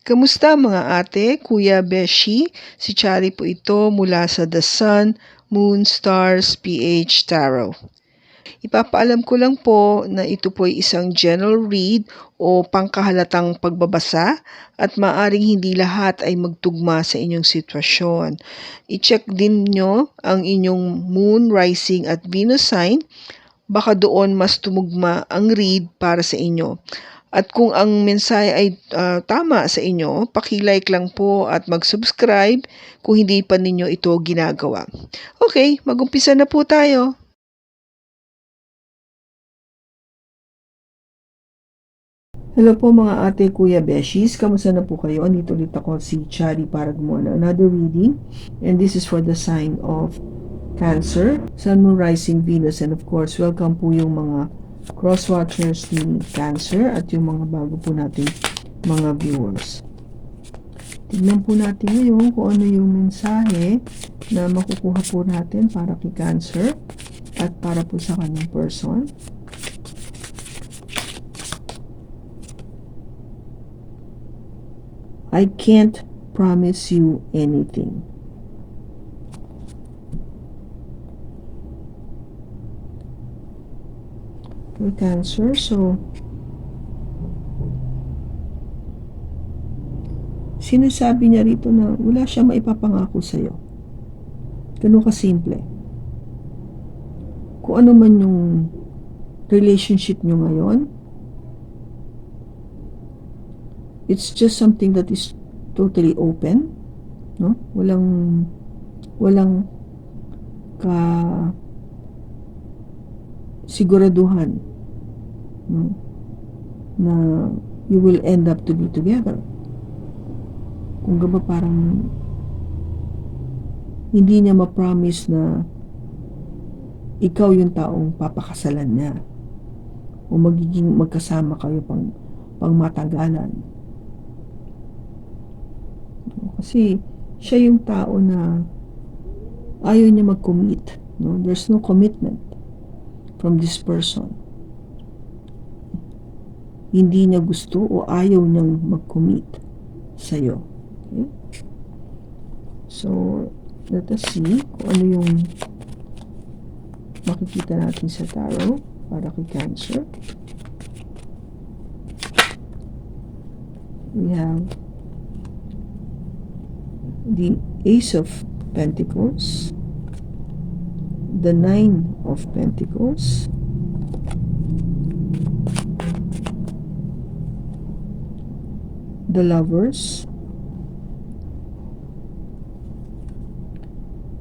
Kamusta mga ate, kuya, beshi? Si Chari po ito mula sa The Sun, Moon, Stars, PH Tarot. Ipapaalam ko lang po na ito po ay isang general read o pangkahalatang pagbabasa at maaring hindi lahat ay magtugma sa inyong sitwasyon. I-check din nyo ang inyong Moon, Rising at Venus sign. Baka doon mas tumugma ang read para sa inyo. At kung ang mensahe ay tama sa inyo, paki-like lang po at mag-subscribe kung hindi pa ninyo ito ginagawa. Okay, mag-umpisa na po tayo. Hello po mga ate, kuya, beshies. Kamusta na po kayo? Andito ulit ako si Chari para gumawa ng another reading. And this is for the sign of Cancer, Sun, Moon, Rising, Venus. And of course, welcome po yung mga cross-watchers ni Cancer at yung mga bago po nating mga viewers. Tignan po natin ngayon kung ano yung mensahe na makukuha po natin para kay Cancer at para po sa kanyang person. I can't promise you anything. For Cancer, so sinasabi niya rito na wala siya maipapangako sa'yo. Ganun kasimple. Kung ano man yung relationship nyo ngayon, it's just something that is totally open, no? Walang ka siguraduhan, no? Na you will end up to be together. Kung ba parang hindi niya ma-promise na ikaw yung taong papakasalan niya o magiging magkasama kayo pang matagalan. Kasi siya yung tao na ayaw niya mag-commit, no? There's no commitment from this person. Hindi niya gusto o ayaw niyang mag-commit sa'yo. Okay? So, let us see kung ano yung makikita natin sa tarot para kay Cancer. We have the Ace of Pentacles, the Nine of Pentacles, the Lovers,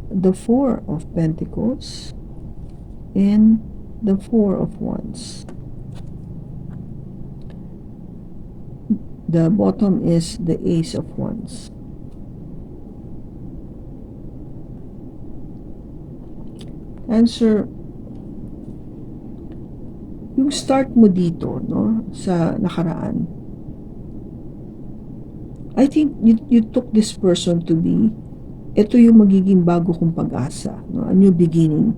the Four of Pentacles, and the Four of Wands. The bottom is the Ace of Wands. Cancer, yung start mo dito, no, sa nakaraan, I think you took this person to be, ito yung magiging bago kong pag-asa, no? A new beginning,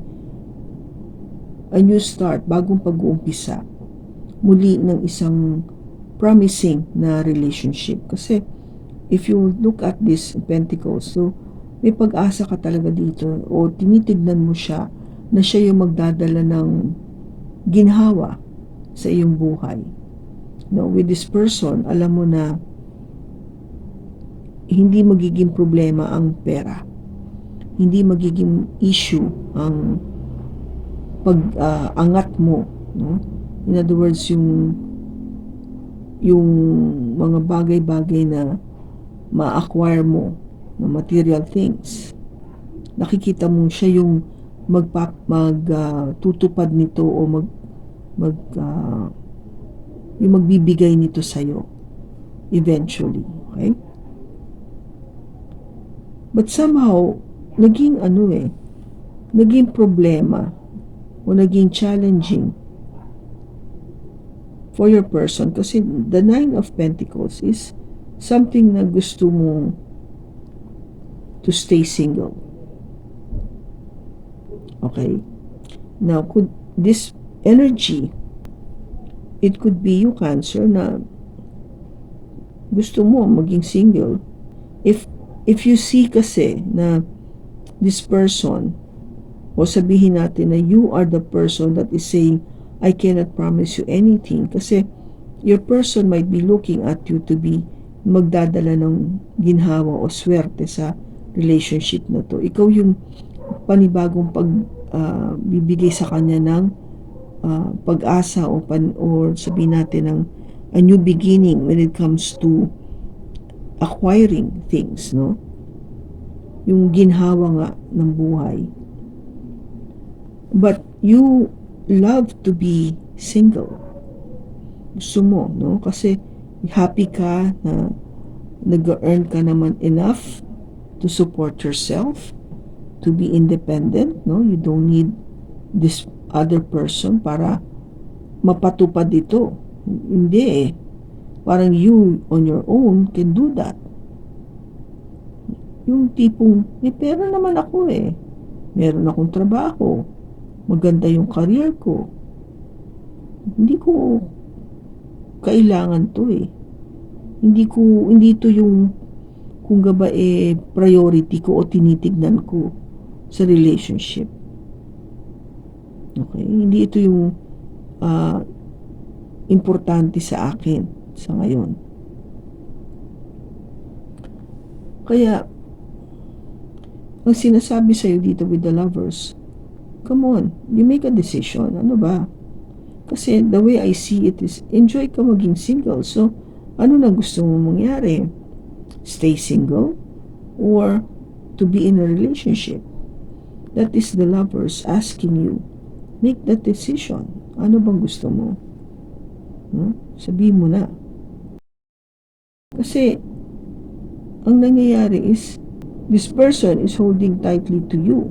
a new start, bagong pag-uumpisa muli ng isang promising na relationship. Kasi if you look at this Pentacles, so may pag-asa ka talaga dito o tinitignan mo siya na siya yung magdadala ng ginhawa sa iyong buhay. No, with this person, alam mo na hindi magiging problema ang pera. Hindi magiging issue ang pag-angat mo, no? In other words, yung mga bagay-bagay na ma-acquire mo na material things, nakikita mo siya yung tutupad nito o yung magbibigay nito sa'yo eventually, okay? But somehow naging naging problema o naging challenging for your person kasi the Nine of Pentacles is something na gusto mo to stay single. Okay? Now, could this energy, it could be you, Cancer, na gusto mo maging single. If you see kasi na this person, o sabihin natin na you are the person that is saying, I cannot promise you anything, kasi your person might be looking at you to be magdadala ng ginhawa o swerte sa relationship na to. Ikaw yung panibagong bibigay sa kanya ng pag-asa or sabihin natin ng a new beginning when it comes to acquiring things, no? Yung ginhawa nga ng buhay. But you love to be single. Gusto mo, no? Kasi happy ka na nag-earn ka naman enough to support yourself, to be independent, no? You don't need this other person para mapatupad ito. Hindi eh. Parang you on your own can do that. Yung tipong, may pera naman ako eh. Meron akong trabaho. Maganda yung career ko. Hindi ko kailangan to eh. Hindi to yung kung gaba priority ko o tinitignan ko sa relationship. Okay? Hindi ito yung importante sa akin sa ngayon. Kaya, ang sinasabi sa'yo dito with the lovers, come on, you make a decision. Ano ba? Kasi the way I see it is, enjoy ka maging single. So, ano na gusto mo mangyari? Stay single? Or to be in a relationship? That is the lovers asking you, make that decision. Ano bang gusto mo? Sabihin mo na. Kasi, ang nangyayari is, this person is holding tightly to you.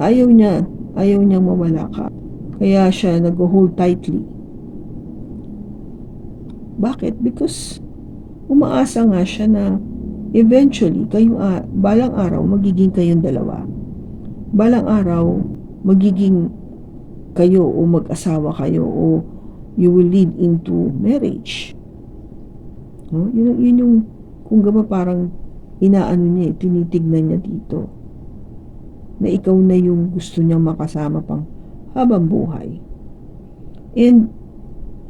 Ayaw niyang mawala ka. Kaya siya nag-hold tightly. Bakit? Because umaasa nga siya na eventually, balang araw, magiging kayong dalawa. Balang araw, magiging kayo o mag-asawa kayo o you will lead into marriage. No? Yun yung, kung gaba parang inaano niya, tinitignan niya dito. Na ikaw na yung gusto niyang makasama pang habang buhay. And,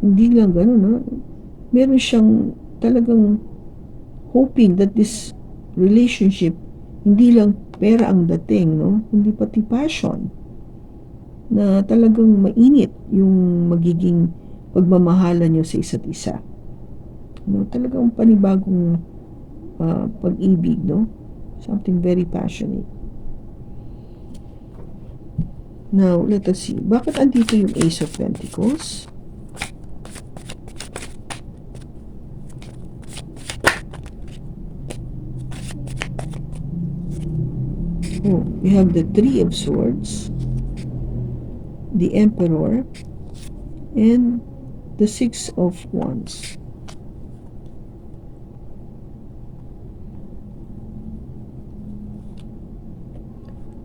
hindi lang ganun, ha? Meron siyang talagang hoping that this relationship, hindi lang pera ang dating, no? Hindi pati passion. Na talagang mainit yung magiging pagmamahalan nyo sa isa't isa. No? Talagang panibagong pag-ibig, no? Something very passionate. Now, let us see. Bakit andito yung Ace of Pentacles? Oh, we have the Three of Swords, the Emperor, and the Six of Wands.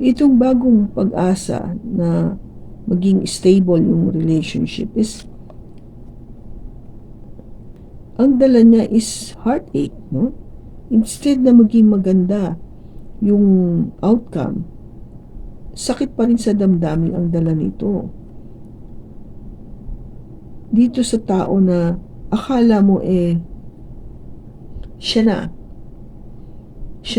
Itong bagong pag-asa na maging stable yung relationship is, ang dala niya is heartache, no? Instead na maging maganda yung outcome, sakit pa rin sa damdamin ang dala nito. Dito sa tao na akala mo siya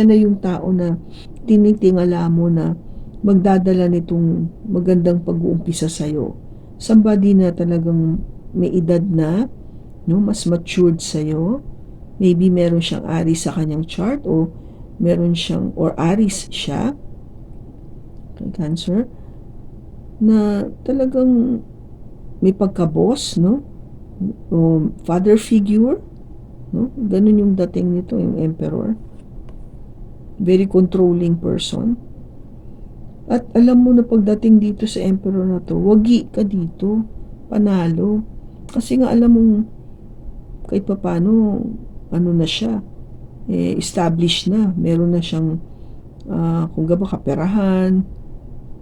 na yung tao na tinitingala mo na magdadala nitong magandang pag-uumpisa sa'yo. Somebody na talagang may edad na, no, mas matured sa'yo. Maybe meron siyang Aries sa kanyang chart o meron siyang, or Aries siya, Cancer, na talagang may pagka-boss, no? O father figure, no? Ganun yung dating nito, yung Emperor. Very controlling person. At alam mo na pagdating dito sa Emperor na to, wagi ka dito, panalo. Kasi nga alam mong kahit papano, ano na siya, established na. Meron na siyang, kung gaba kaperahan,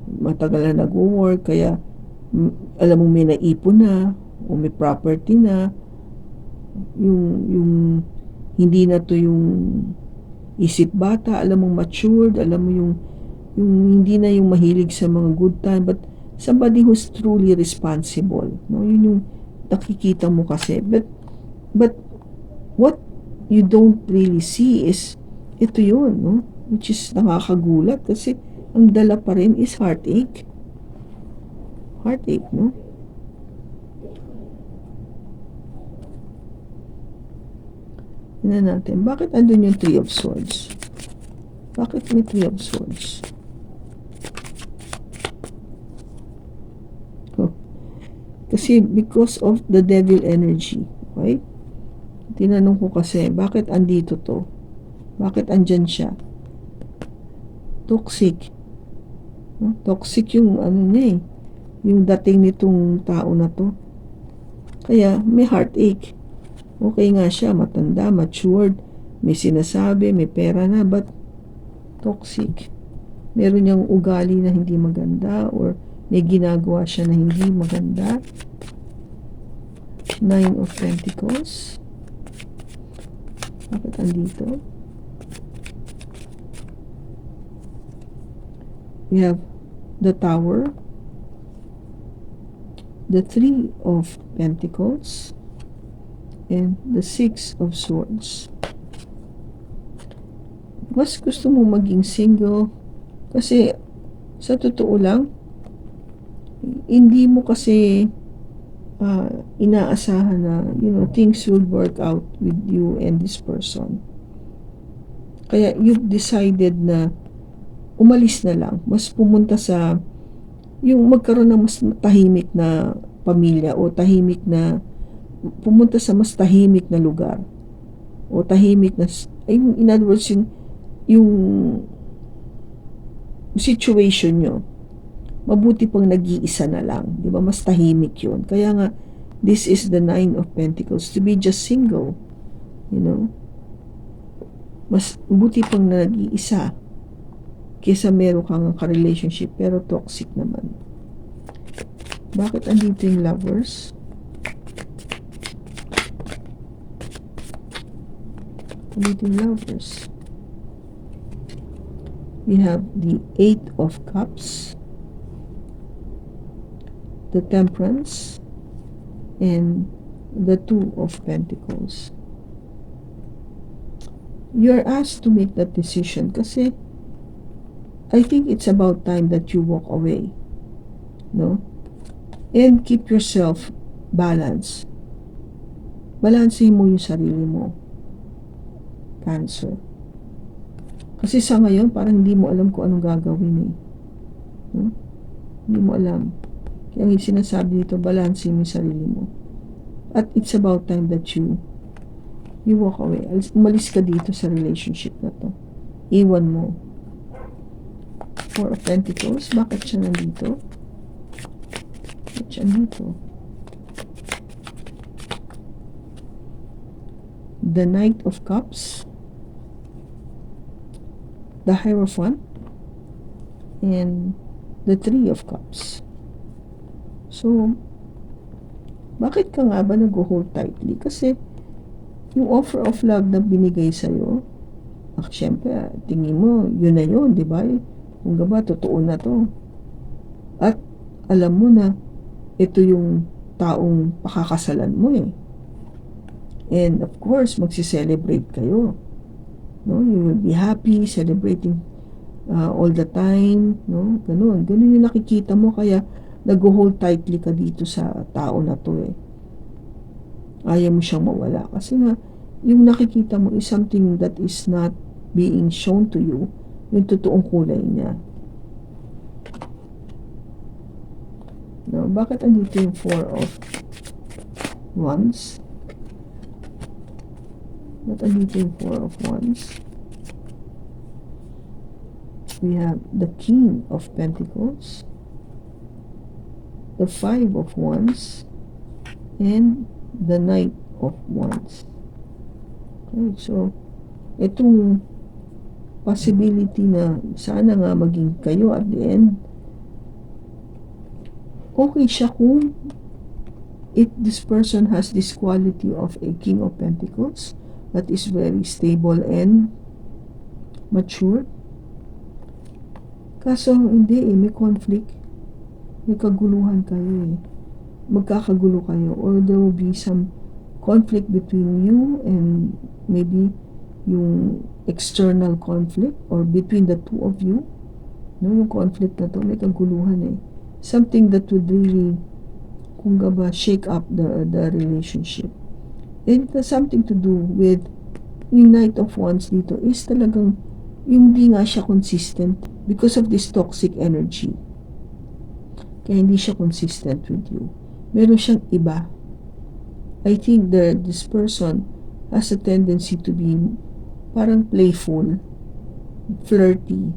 matagal na nag-work, kaya alam mong may naipon na, o may property na. yung hindi na to yung isip bata, alam mong matured, alam mo yung hindi na yung mahilig sa mga good time, but somebody who's truly responsible, no? Yun yung nakikita mo kasi, but what you don't really see is ito yun, no? Which is nakakagulat kasi ang dala pa rin is heartache, no? Tingnan natin, bakit andun yung Three of Swords? Bakit may Three of Swords? Kasi because of the devil energy, right? Tinanong ko kasi, bakit andito to? Bakit andyan siya? Toxic. No? Toxic yung ano niya eh. Yung dating nitong tao na to. Kaya may heartache. Okay nga siya, matanda, matured, may sinasabi, may pera na, but toxic. Meron niyang ugali na hindi maganda or may ginagawa siya na hindi maganda. Nine of Pentacles. Bakit andito? We have the Tower, the Three of Pentacles, and the Six of Swords. Mas gusto mo maging single kasi sa totoo lang, hindi mo kasi inaasahan na, things will work out with you and this person. Kaya you've decided na umalis na lang, mas pumunta sa yung magkaroon ng mas tahimik na pamilya o pumunta sa mas tahimik na lugar o tahimik na, in other words, yung situation nyo, mabuti pang nag-iisa na lang, di ba? Mas tahimik yun. Kaya nga, this is the Nine of Pentacles, to be just single, mas mabuti pang nag-iisa kesa meron kang ka-relationship pero toxic naman. Bakit andito yung Lovers? Andito yung Lovers. We have the Eight of Cups, the Temperance, and the Two of Pentacles. You're asked to make that decision kasi I think it's about time that you walk away, no? And keep yourself balanced. Balansehin mo yung sarili mo, Cancer. Kasi sa ngayon, parang hindi mo alam kung anong gagawin eh. Hindi mo alam. Kaya ang sinasabi dito, balansehin mo yung sarili mo. At it's about time that you walk away. Umalis ka dito sa relationship na to. Iwan mo. Four of Pentacles. Bakit siya nandito? Bakit siya nandito? The Knight of Cups, the Hierophant, and the Three of Cups. So, bakit ka nga ba nag-hold tightly? Kasi yung offer of love na binigay sa'yo, syempre, tingin mo, yun na yun, di ba? Kung ba, totoo na to. At alam mo na, ito yung taong pakakasalan mo eh. And of course, magsi-celebrate kayo. No? You will be happy, celebrating all the time. No? Ganun yung nakikita mo, kaya nag-hold tightly ka dito sa tao na to eh. Ayaw mo siyang mawala. Kasi nga, yung nakikita mo is something that is not being shown to you, yung totoong kulay niya. No? Bakit andito yung Four of Wands? Bakit andito yung Four of Wands? We have the King of Pentacles, the Five of Wands, and the Knight of Wands. Okay, so itong possibility na sana nga maging kayo at the end, okay siya kung this person has this quality of a King of Pentacles that is very stable and mature. Kaso hindi may conflict. May kaguluhan kayo magkakagulo kayo, or there will be some conflict between you and maybe yung external conflict or between the two of you. Yung conflict na to, may kaguluhan something that would really shake up the relationship. And it has something to do with yung Knight of Wands dito is talagang hindi nga siya consistent because of this toxic energy. Kaya hindi siya consistent with you. Meron siyang iba. I think this person has a tendency to be parang playful, flirty,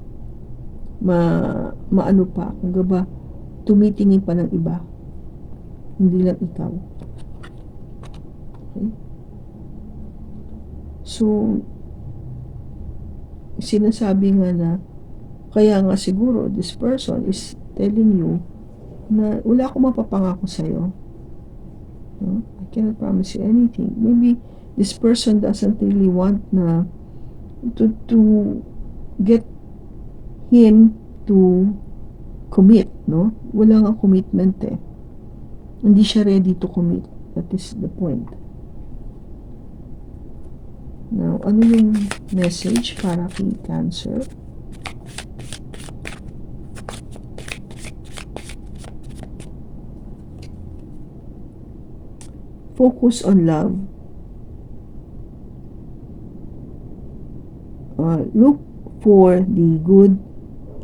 maano pa, tumitingin pa ng iba. Hindi lang ikaw. Okay? So, sinasabi nga na, kaya nga siguro, this person is telling you na wala akong mapapangako sa'yo. I cannot promise you anything. Maybe this person doesn't really want na to get him to commit, Wala nga commitment Hindi siya ready to commit. That is the point. Now, ano yung message para kay Cancer? Focus on love. Look for the good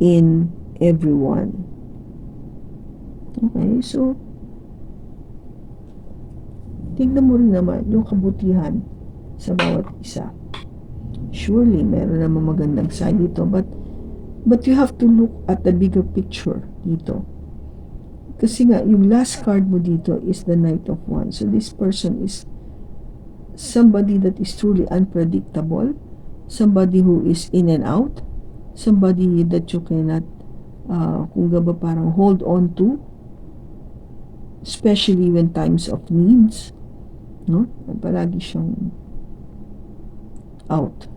in everyone. Okay, so tignan mo rin naman yung kabutihan sa bawat isa. Surely, meron naman magandang side dito, but you have to look at the bigger picture dito. Kasi nga, yung last card mo dito is the Knight of Wands. So, this person is somebody that is truly unpredictable, somebody who is in and out, somebody that you cannot, parang hold on to, especially when times of needs, palagi siyang out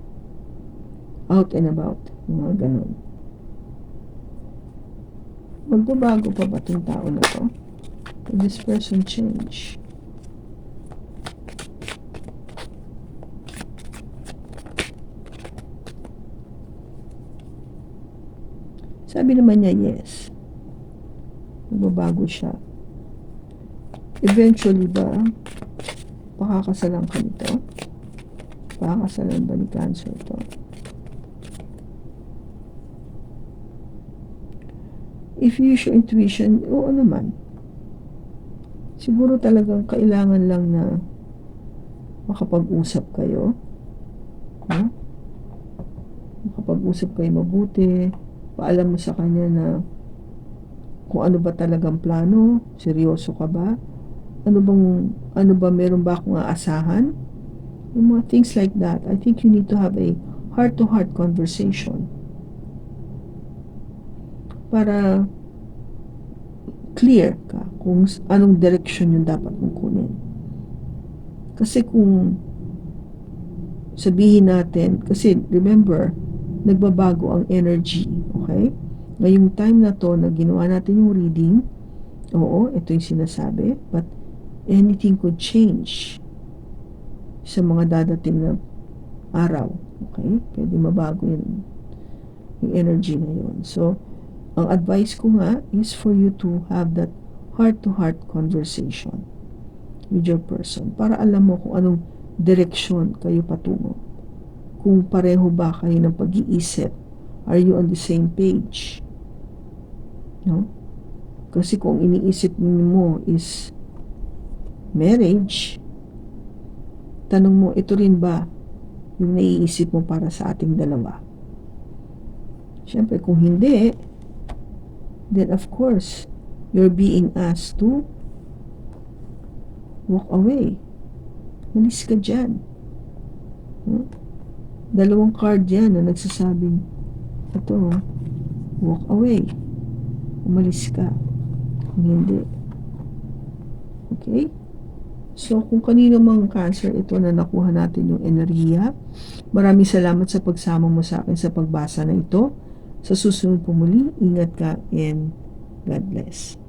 and about, mga ganun. Magbabago pa ba itong tao na to? Will this person change? Sabi naman niya, yes. Magbabago siya. Eventually ba, pakakasalan ka nito? Pakakasalan ba ni Cancer to? If you use your intuition, oo naman. Siguro talagang kailangan lang na makapag-usap kayo. Makapag-usap kayo mabuti. Paalam mo sa kanya na kung ano ba talagang plano, seryoso ka ba? Ano ba meron ba akong aasahan? Yung mga things like that. I think you need to have a heart-to-heart conversation para clear ka kung anong direction yung dapat mong kunin. Kasi kung sabihin natin, kasi remember, nagbabago ang energy, okay? Ngayong time na to na ginawa natin yung reading, oo, ito yung sinasabi, but anything could change sa mga dadating na araw, okay? Pwede mabago yung energy na yun. So, ang advice ko nga is for you to have that heart-to-heart conversation with your person para alam mo kung anong direksyon kayo patungo. Kung pareho ba kayo ng pag-iisip. Are you on the same page? Kasi kung iniisip mo is marriage, tanong mo, ito rin ba yung naiisip mo para sa ating dalawa? Siyempre, kung hindi, then of course, you're being asked to walk away. Malis ka dyan. Dalawang card yan na nagsasabing, ito, walk away. Umalis ka. Kung hindi. Okay? So, kung kanino mang cancer ito na nakuha natin yung enerhiya, maraming salamat sa pagsama mo sa akin sa pagbasa na ito. Sa susunod po muli, ingat ka and God bless.